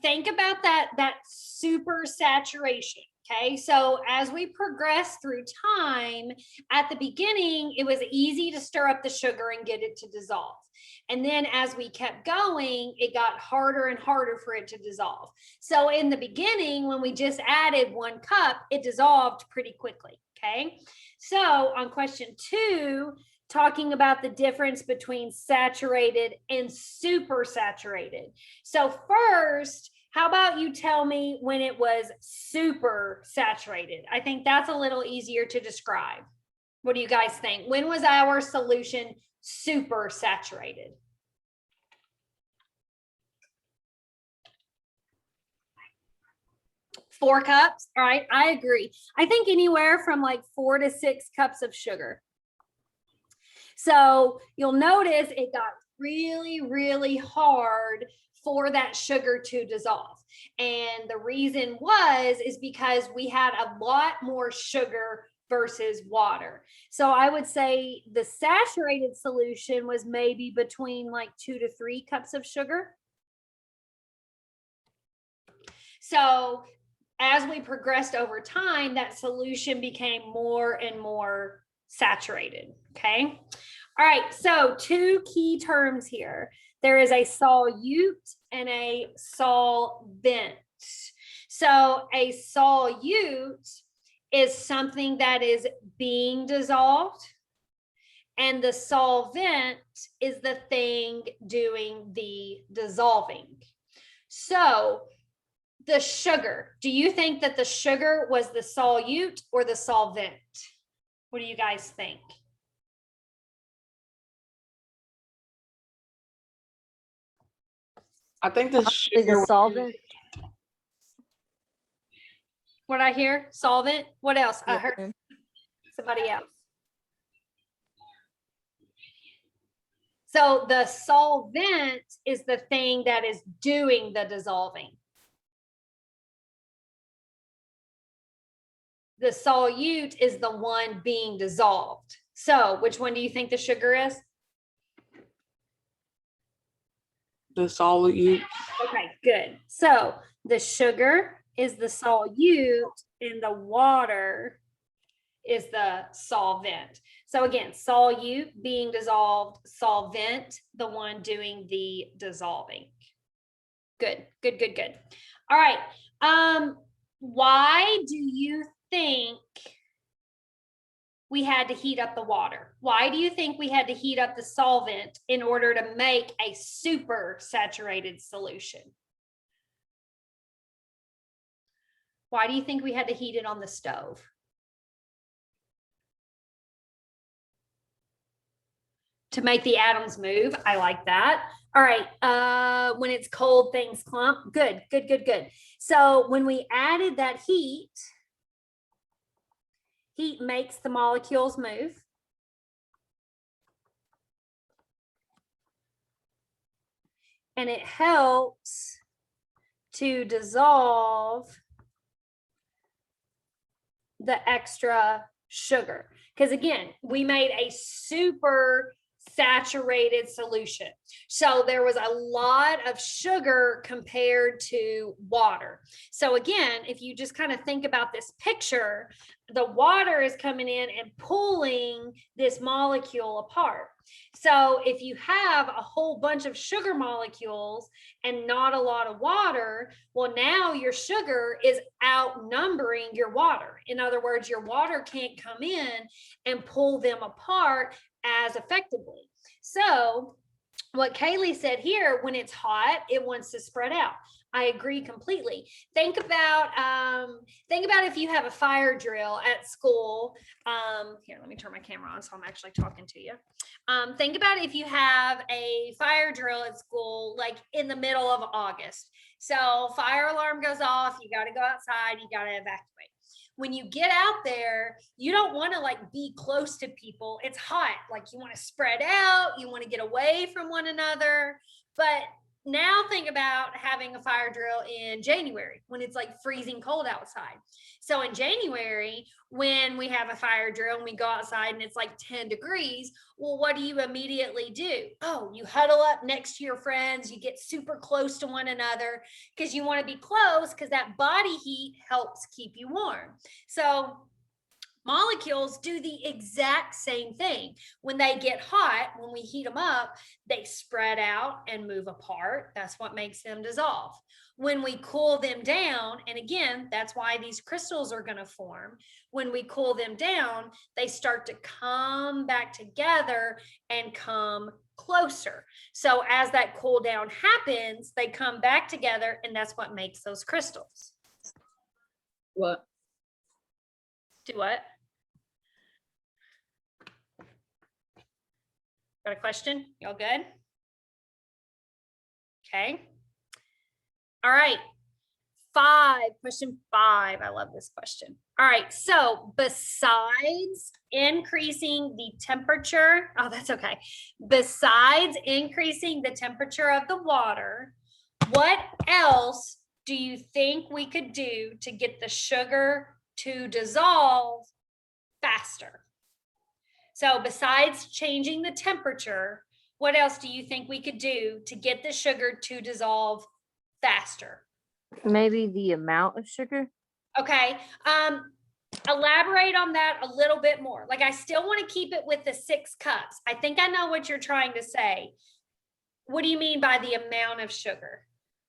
think about that super saturation. Okay, so as we progress through time, at the beginning, it was easy to stir up the sugar and get it to dissolve. And then as we kept going, it got harder and harder for it to dissolve. So in the beginning, when we just added 1 cup, it dissolved pretty quickly. Okay, so on question 2, talking about the difference between saturated and super saturated. So first, how about you tell me when it was super saturated? I think that's a little easier to describe. What do you guys think? When was our solution super saturated? Four cups. All right, I agree. I think anywhere from like 4 to 6 cups of sugar. So you'll notice it got really, really hard for that sugar to dissolve. And the reason is because we had a lot more sugar versus water. So I would say the saturated solution was maybe between like 2 to 3 cups of sugar. So as we progressed over time, that solution became more and more saturated. Okay. All right. So 2 key terms here. There is a solute and a solvent. So a solute is something that is being dissolved, and the solvent is the thing doing the dissolving. So the sugar, do you think that the sugar was the solute or the solvent? What do you guys think? I think the Is sugar a was- solvent? What I hear? Solvent? What else? I Yes, heard ma'am. somebody else. So the solvent is the thing that is doing the dissolving. The solute is the one being dissolved. So which one do you think the sugar is? the solute. Okay, good. So the sugar is the solute and the water is the solvent. So again, solute being dissolved, solvent, the one doing the dissolving. Good, good, good, good. All right. Why do you think we had to heat up the water? Why do you think we had to heat up the solvent in order to make a super saturated solution? Why do you think we had to heat it on the stove? To make the atoms move. I like that. All right. When it's cold, things clump. Good, good, good, good. So when we added that heat makes the molecules move. And it helps to dissolve the extra sugar. Because again, we made a super saturated solution. So there was a lot of sugar compared to water. So again, if you just kind of think about this picture, the water is coming in and pulling this molecule apart. So if you have a whole bunch of sugar molecules and not a lot of water, well, now your sugar is outnumbering your water. In other words, your water can't come in and pull them apart as effectively. So what Kaylee said here, when it's hot, it wants to spread out. I agree completely. Think about if you have a fire drill at school. Here, let me turn my camera on so I'm actually talking to you. Think about if you have a fire drill at school, like in the middle of August. So fire alarm goes off, you got to go outside, you got to evacuate. When you get out there, you don't want to like be close to people. It's hot. Like you want to spread out, you want to get away from one another. But now think about having a fire drill in January when it's like freezing cold outside. So in January, when we have a fire drill and we go outside and it's like 10 degrees, well, what do you immediately do? Oh, you huddle up next to your friends, you get super close to one another because you want to be close because that body heat helps keep you warm. So molecules do the exact same thing. When they get hot, when we heat them up, they spread out and move apart. That's what makes them dissolve. When we cool them down, and again, that's why these crystals are going to form. When we cool them down, they start to come back together and come closer. So as that cool down happens, they come back together, and that's what makes those crystals. What? Do what? Got a question? Y'all good? Okay. All right. Question 5. I love this question. All right. So besides increasing the temperature, that's okay. Besides increasing the temperature of the water, what else do you think we could do to get the sugar to dissolve faster? So besides changing the temperature, what else do you think we could do to get the sugar to dissolve faster? Maybe the amount of sugar? Okay. elaborate on that a little bit more. Like, I still want to keep it with the 6 cups. I think I know what you're trying to say. What do you mean by the amount of sugar?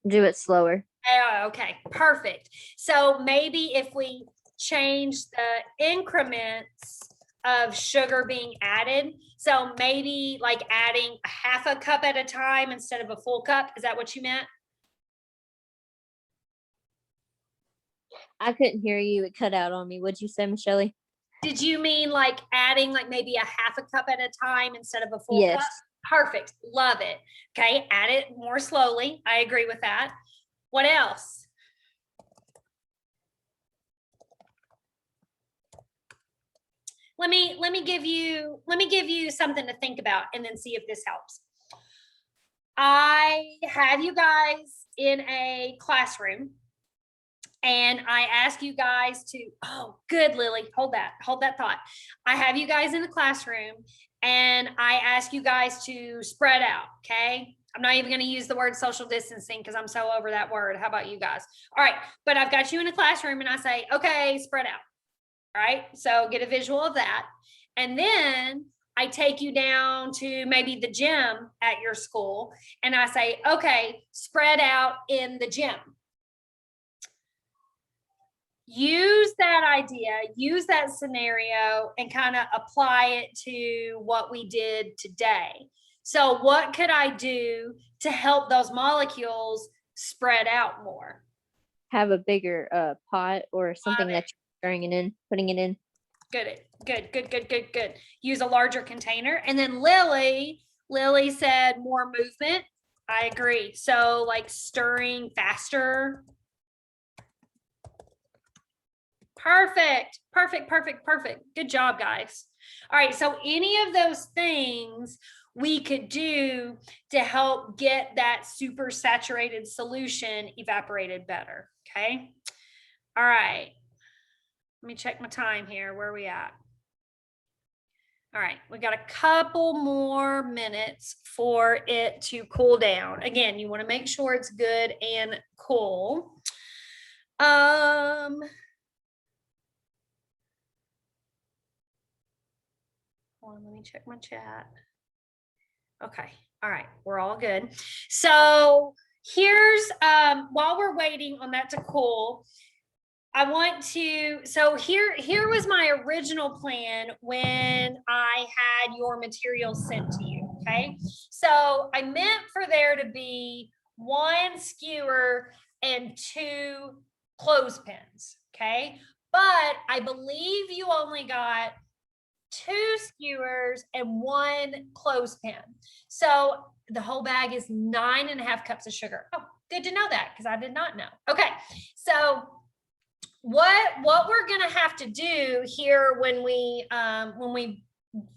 Do it slower. Oh, okay, perfect. So maybe if we change the increments of sugar being added, so maybe like adding a half a cup at a time instead of a full cup. Is that what you meant? I couldn't hear you. It cut out on me. What'd you say, Michelle? Did you mean like adding like maybe a half a cup at a time instead of a full Yes. cup? Perfect. Love it. Okay, add it more slowly. I agree with that. What else? Let me give you something to think about and then see if this helps. I have you guys in a classroom and I ask you guys to, oh, good, Lily, hold that thought. I have you guys in the classroom and I ask you guys to spread out, okay? I'm not even going to use the word social distancing because I'm so over that word. How about you guys? All right, but I've got you in a classroom and I say, okay, spread out. All right, so get a visual of that. And then I take you down to maybe the gym at your school and I say, okay, spread out in the gym. Use that idea, use that scenario and kind of apply it to what we did today. So what could I do to help those molecules spread out more? Have a bigger pot or something it. that you're stirring it in, putting it in. Good. Use a larger container. And then Lily said more movement. I agree. So like stirring faster. Perfect. Good job, guys. All right. So any of those things we could do to help get that super saturated solution evaporated better. Okay. All right. Let me check my time here. Where are we at? All right, we got a couple more minutes for it to cool down. Again, you want to make sure it's good and cool. Hold on, let me check my chat. Okay, all right, we're all good. So here's, while we're waiting on that to cool, I want to, so here was my original plan when I had your material sent to you, okay? So I meant for there to be 1 skewer and 2 clothespins, okay? But I believe you only got 2 skewers and 1 clothespin. So the whole bag is 9.5 cups of sugar. Oh, good to know that because I did not know. Okay, so what we're gonna have to do here when we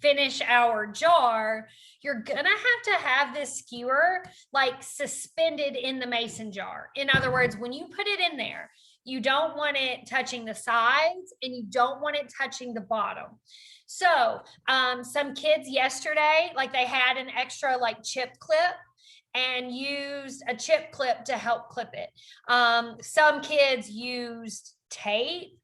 finish our jar, you're gonna have this skewer like suspended in the mason jar. In other words, when you put it in there, you don't want it touching the sides and you don't want it touching the bottom. So some kids yesterday, like they had an extra like chip clip and used a chip clip to help clip it. Some kids used tape.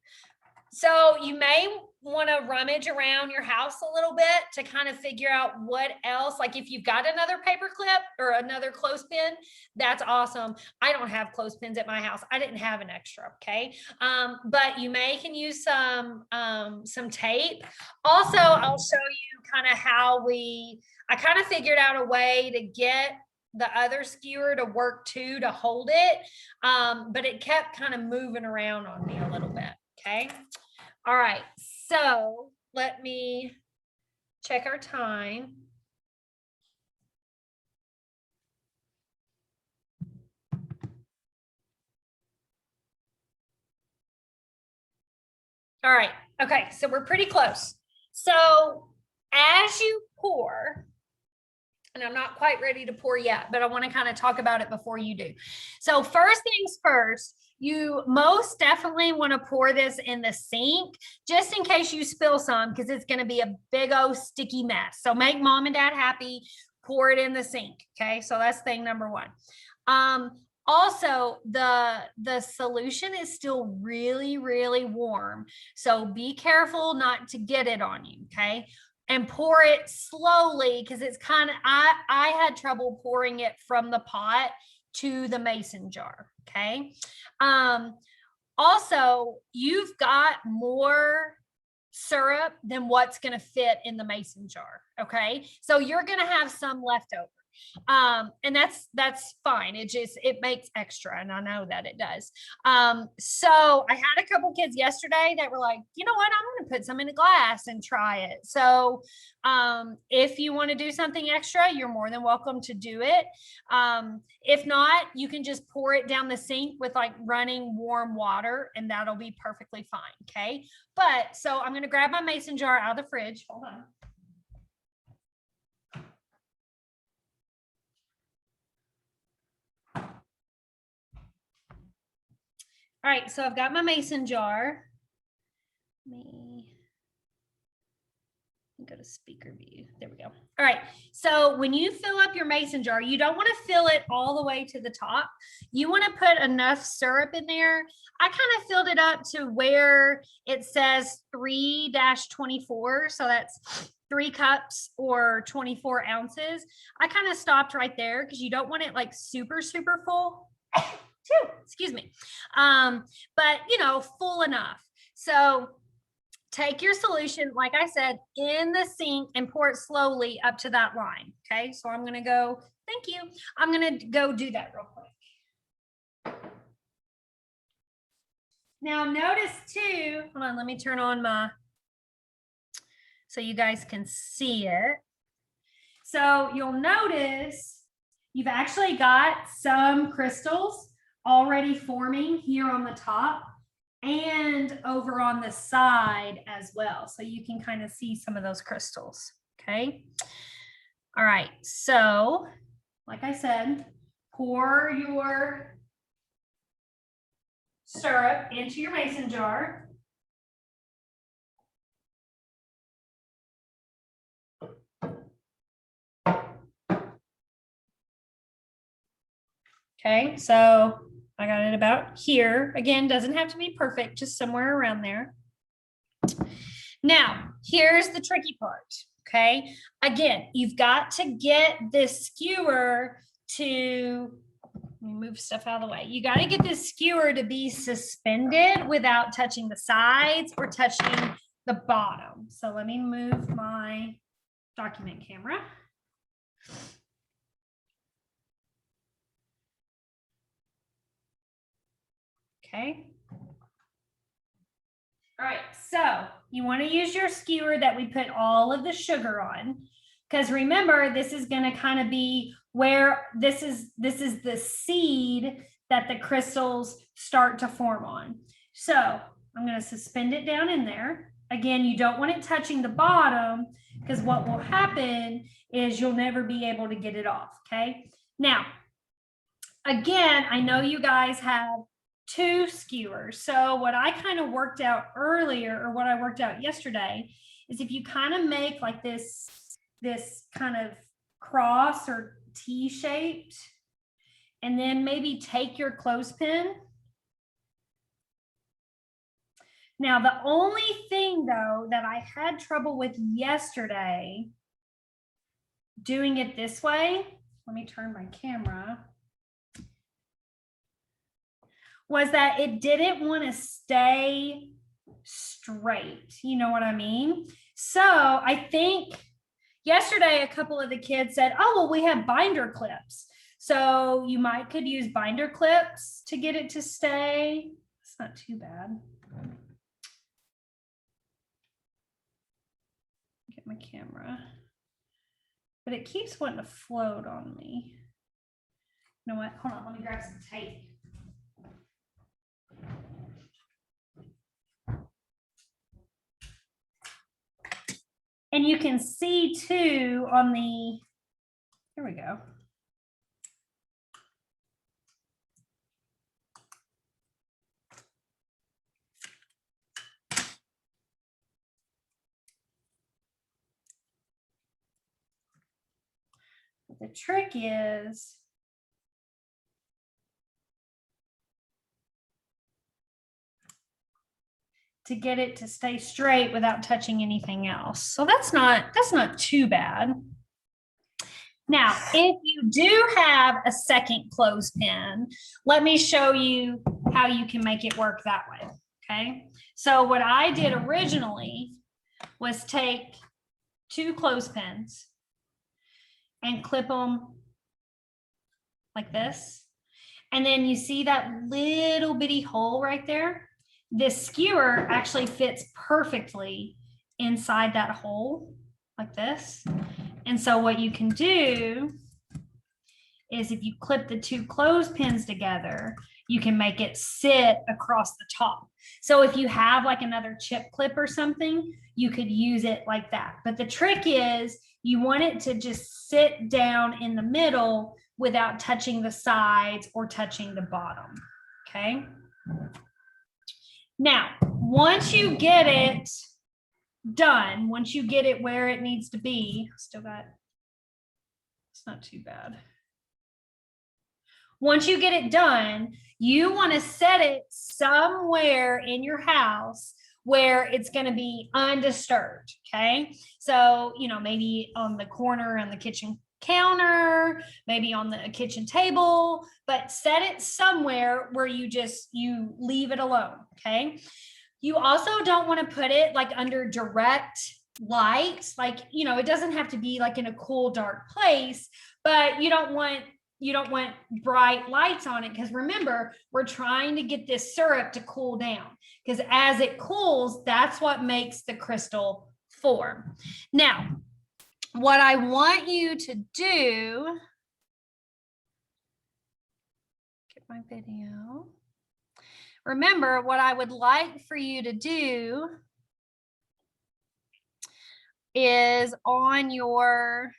So you may want to rummage around your house a little bit to kind of figure out what else, like if you've got another paper clip or another clothespin, that's awesome. I don't have clothespins at my house. I didn't have an extra, okay? But you can use some tape. Also, I'll show you kind of how I kind of figured out a way to get the other skewer to work too, to hold it. But it kept kind of moving around on me a little bit. Okay. All right. So let me check our time. All right. Okay. So we're pretty close. So as you pour, and I'm not quite ready to pour yet, but I want to kind of talk about it before you do. So first things first, you most definitely want to pour this in the sink just in case you spill some, because it's going to be a big old sticky mess. So make mom and dad happy, pour it in the sink. Okay. So that's thing number 1. Also, the solution is still really, really warm. So be careful not to get it on you, okay? And pour it slowly because it's kind of I had trouble pouring it from the pot to the mason jar, okay? Also, you've got more syrup than what's going to fit in the mason jar, okay? So you're going to have some left over. And that's fine. It makes extra, and I know that it does. So I had a couple kids yesterday that were like, you know what, I'm gonna put some in a glass and try it. So if you want to do something extra, you're more than welcome to do it. If not, you can just pour it down the sink with like running warm water, and that'll be perfectly fine. Okay, but so I'm gonna grab my mason jar out of the fridge. Hold on. All right, so I've got my mason jar. Let me go to speaker view. There we go. All right, so when you fill up your mason jar, you don't want to fill it all the way to the top. You want to put enough syrup in there. I kind of filled it up to where it says 3-24. So that's 3 cups or 24 ounces. I kind of stopped right there because you don't want it like super, super full. Excuse me. But you know, full enough. So take your solution, like I said, in the sink and pour it slowly up to that line. Okay, so I'm gonna go, thank you. I'm gonna go do that real quick. Now notice too, hold on, let me turn on my, so you guys can see it. So you'll notice you've actually got some crystals already forming here on the top and over on the side as well. So you can kind of see some of those crystals, okay? All right, so like I said, pour your syrup into your mason jar. Okay, so I got it about here. Again, doesn't have to be perfect, just somewhere around there. Now, here's the tricky part, okay? Again, you've got to get this skewer to, let me move stuff out of the way. You got to get this skewer to be suspended without touching the sides or touching the bottom. So let me move my document camera. Okay. All right, so you want to use your skewer that we put all of the sugar on, because remember, this is going to kind of be where this is the seed that the crystals start to form on. So I'm going to suspend it down in there. Again, you don't want it touching the bottom, because what will happen is you'll never be able to get it off. Okay. Now, again, I know you guys have 2 skewers. So what I kind of worked out earlier, or what I worked out yesterday, is if you kind of make like this kind of cross or T-shaped, and then maybe take your clothespin. Now, the only thing though that I had trouble with yesterday doing it this way, let me turn my camera, was that it didn't want to stay straight. You know what I mean? So I think yesterday, a couple of the kids said, oh, well, we have binder clips. So you could use binder clips to get it to stay. It's not too bad. Get my camera. But it keeps wanting to float on me. You know what? Hold on, let me grab some tape. And you can see too on the, here we go. The trick is to get it to stay straight without touching anything else. So that's not too bad. Now, if you do have a second clothespin, let me show you how you can make it work that way, okay? So what I did originally was take 2 clothespins and clip them like this. And then you see that little bitty hole right there? This skewer actually fits perfectly inside that hole like this. And so what you can do is if you clip the 2 clothespins together, you can make it sit across the top. So if you have like another chip clip or something, you could use it like that. But the trick is you want it to just sit down in the middle without touching the sides or touching the bottom, okay? Now, once you get it done, once you get it where it needs to be, still got, it's not too bad. Once you get it done, you want to set it somewhere in your house where it's going to be undisturbed, okay? So, you know, maybe on the corner on the kitchen counter, maybe on the kitchen table, but set it somewhere where you leave it alone, okay? You also don't want to put it like under direct light, like, you know, it doesn't have to be like in a cool, dark place, but you don't want bright lights on it, because remember, we're trying to get this syrup to cool down, because as it cools, that's what makes the crystal form. Now, what I want you to do, get my video. Remember, what I would like for you to do is on your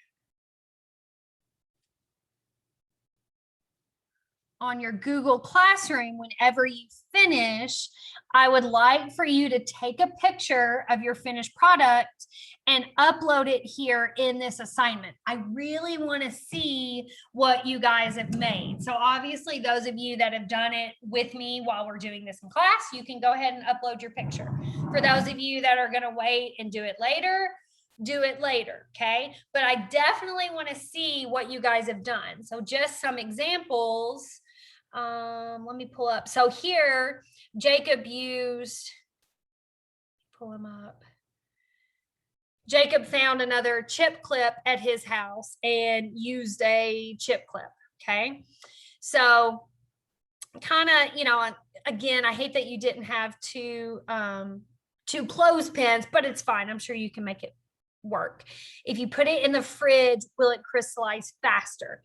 Google Classroom, whenever you finish, I would like for you to take a picture of your finished product and upload it here in this assignment. I really want to see what you guys have made. So obviously, those of you that have done it with me while we're doing this in class, you can go ahead and upload your picture. For those of you that are going to wait and do it later, okay? But I definitely want to see what you guys have done. So just some examples. Let me pull up. So here, Jacob used, pull him up. Jacob found another chip clip at his house and used a chip clip, okay? So kind of, you know, again, I hate that you didn't have two clothespins, but it's fine. I'm sure you can make it work. If you put it in the fridge, will it crystallize faster?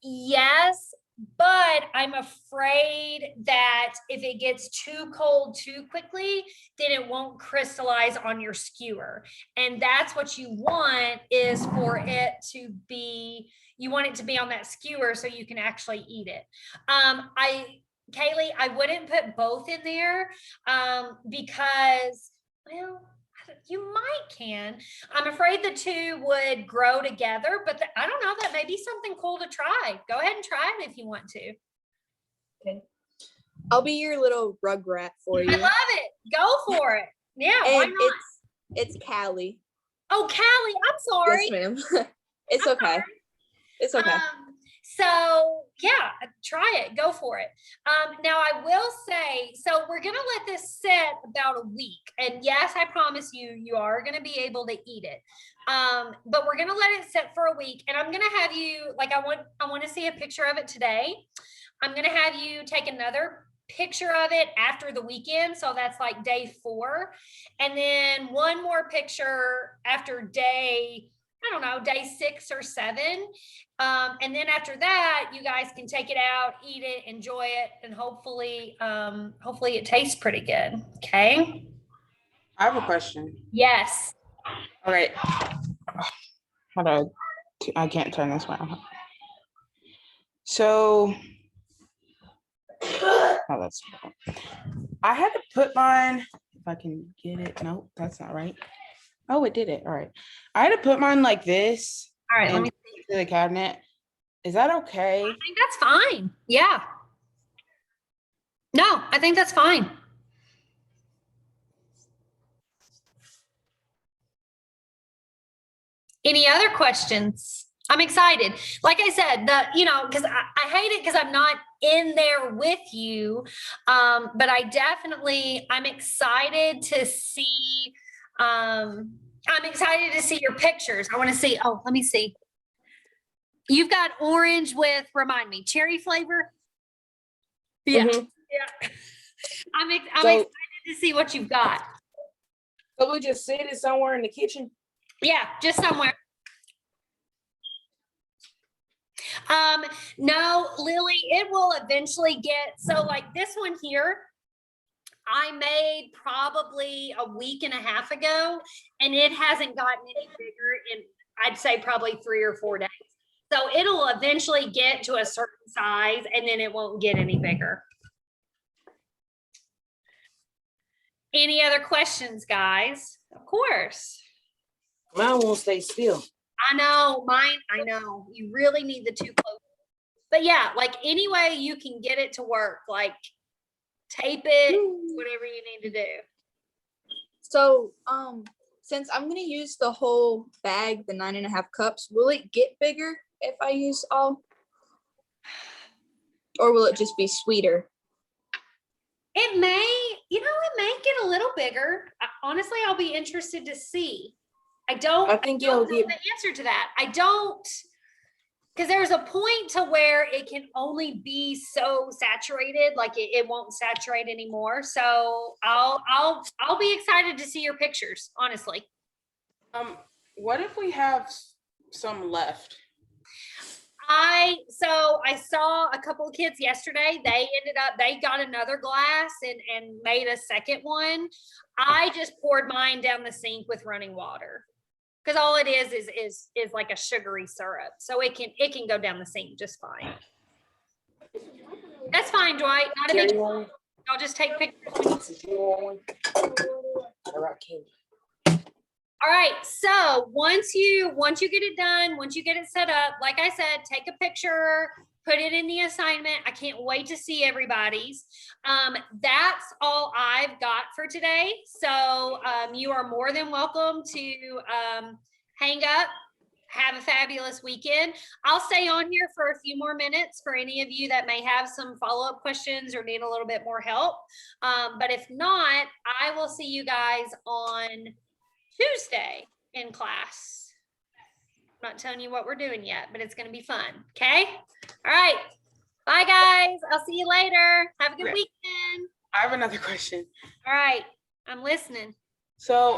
Yes, but I'm afraid that if it gets too cold too quickly, then it won't crystallize on your skewer. And that's what you want, is for it to be, you want it to be on that skewer so you can actually eat it. Kaylee, I wouldn't put both in there because, well, you can. I'm afraid the two would grow together, but I don't know, that may be something cool to try. Go ahead and try it if you want to. Okay. I'll be your little rugrat for you. I love it. Go for it. Yeah, why And not? it's Callie. Oh, Callie, I'm sorry. Yes, ma'am. It's okay. sorry. It's okay. So yeah, try it, go for it. Now I will say, so we're gonna let this sit about a week, and yes, I promise you, you are gonna be able to eat it. But we're gonna let it sit for a week, and I'm gonna have you, like, I want to see a picture of it today. I'm gonna have you take another picture of it after the weekend, so that's like day 4, and then one more picture after day, I don't know, day 6 or 7. And then after that, you guys can take it out, eat it, enjoy it, and hopefully it tastes pretty good. Okay. I have a question. Yes. All right. How do I can't turn this one. So, oh, that's, I had to put mine, if I can get it. No, that's not right. Oh, it did it. All right. I had to put mine like this. All right. Let and me to the cabinet. Is that okay? I think that's fine. Yeah. No, I think that's fine. Any other questions? I'm excited. Like I said, because I hate it because I'm not in there with you. But I'm excited to see, I'm excited to see your pictures. I want to see, let me see. You've got orange with, remind me, cherry flavor? Yeah. Mhm. Yeah. I'm So- excited to see what you've got. So we just sit it somewhere in the kitchen. Yeah, just somewhere. No, Lily, it will eventually get, so like this one here, I made probably a week and a half ago, and it hasn't gotten any bigger in, I'd say probably 3 or 4 days. So it'll eventually get to a certain size, and then it won't get any bigger. Any other questions, guys? Of course. Mine won't stay still. I know, I know. You really need the 2 close. But yeah, like any way you can get it to work, like tape it, whatever you need to do. So, since I'm gonna use the whole bag, the 9.5 cups, will it get bigger if I use all? Or will it just be sweeter? It may get a little bigger. Honestly, I'll be interested to see. I I don't think know it'll the get. answer to that. I don't, because there's a point to where it can only be so saturated, like it won't saturate anymore. So I'll be excited to see your pictures, honestly. What if we have some left? I saw a couple of kids yesterday. They got another glass and made a second one. I just poured mine down the sink with running water. Because all it is like a sugary syrup. So it can go down the sink just fine. That's fine, Dwight. Not a big Cherry deal. one? I'll just take pictures. Did you want one? I rock candy. All right. So once you get it done, once you get it set up, like I said, take a picture, put it in the assignment. I can't wait to see everybody's. That's all I've got for today. So you are more than welcome to hang up. Have a fabulous weekend. I'll stay on here for a few more minutes for any of you that may have some follow-up questions or need a little bit more help. But if not, I will see you guys on Tuesday in class. I'm not telling you what we're doing yet, but it's going to be fun. Okay. All right. Bye guys. I'll see you later. Have a good Okay. weekend. I have another question. All right. I'm listening. So,